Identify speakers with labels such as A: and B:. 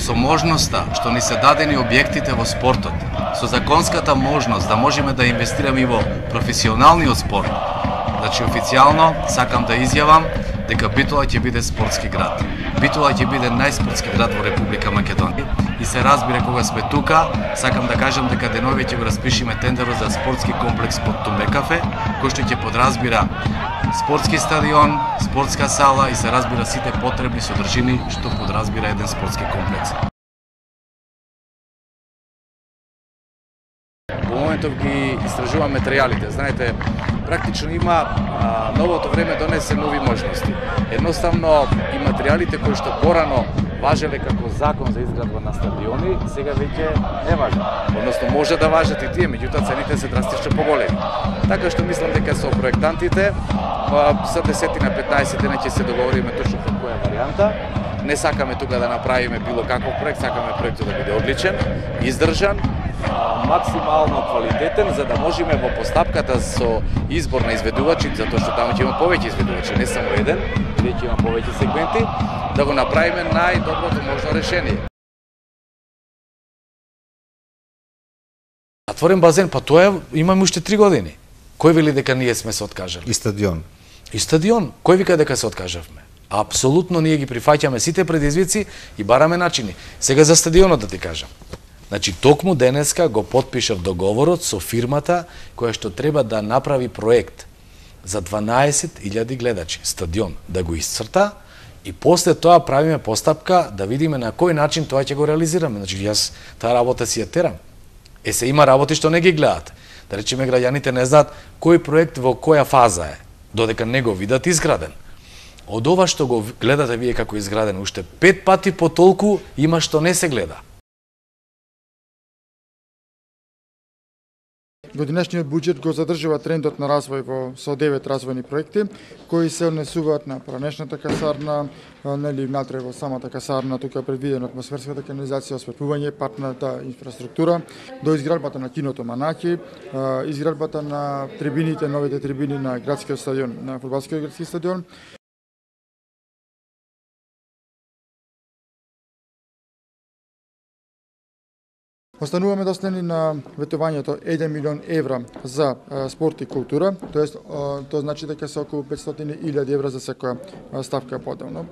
A: со можноста што ни се дадени објектите во спортот, со законската можност да можеме да инвестираме и во професионалниот спорт, значи официјално сакам да изјавам дека Битола ќе биде спортски град. Битола ќе биде најспортски град во Република Македонија. И се разбира кога сме тука, сакам да кажам дека денови ќе го распишеме тендерот за спортски комплекс под Тумбекафе, кој што ќе подразбира спортски стадион, спортска сала и се разбира сите потребни содржини што подразбира еден спортски комплекс. Во моментов ги истражувам материјалите. Знаете, практично има новото време донесе нови можности. Едноставно и материјалите кои што порано важеле како закон за изградба на стадиони, сега веќе не важат. Односно може да важат и тие, меѓутоа цените се драстично поголеми. Така што мислам дека со проектантите за 10 на 15 дена ќе се договориме точно за која варијанта. Не сакаме тука да направиме било каков проект, сакаме проектот да биде одличен, издржан, максимално квалитетен, за да можеме во постапката со избор на изведувачи, затоа што таму ќе има повеќе изведувачи, не само еден, веќе има повеќе сегменти, да го направиме најдоброто можно решение. Затворен базен, па тоа имаме уште 3 години. Кој вели дека ние сме се откажали?
B: И стадион.
A: И стадион. Кој вика дека се откажавме? Апсолутно ние ги прифаќаме сите предизвици и бараме начини. Сега за стадионот да ти кажам. Значи, токму денеска го потпишав договорот со фирмата која што треба да направи проект за 12.000 гледачи, стадион, да го исцрта и после тоа правиме постапка да видиме на кој начин тоа ќе го реализираме. Значи, јас таа работа си ја терам. Се има работи што не ги гледат. Да речеме, граѓаните не знаат кој проект во која фаза е, додека не го видат изграден. Од ова што го гледате вие како изграден, уште 5 пати по толку има што не се гледа.
C: Годинешниот буџет го задржува трендот на развој со 9 развојни проекти кои се однесуваат на пранешната касарна, нели внатре во самата касарна, тука е предвидена атмосферската канализација, осветлување, патната инфраструктура, до изградбата на киното Манахи, изградбата на трибините, новите трибини на градскиот стадион, на фудбалскиот градски стадион. Остануваме доследни на ветувањето 1 милион евра за спорт и култура, тоа значи дека се околу 500.000 евра за секоја ставка поделно.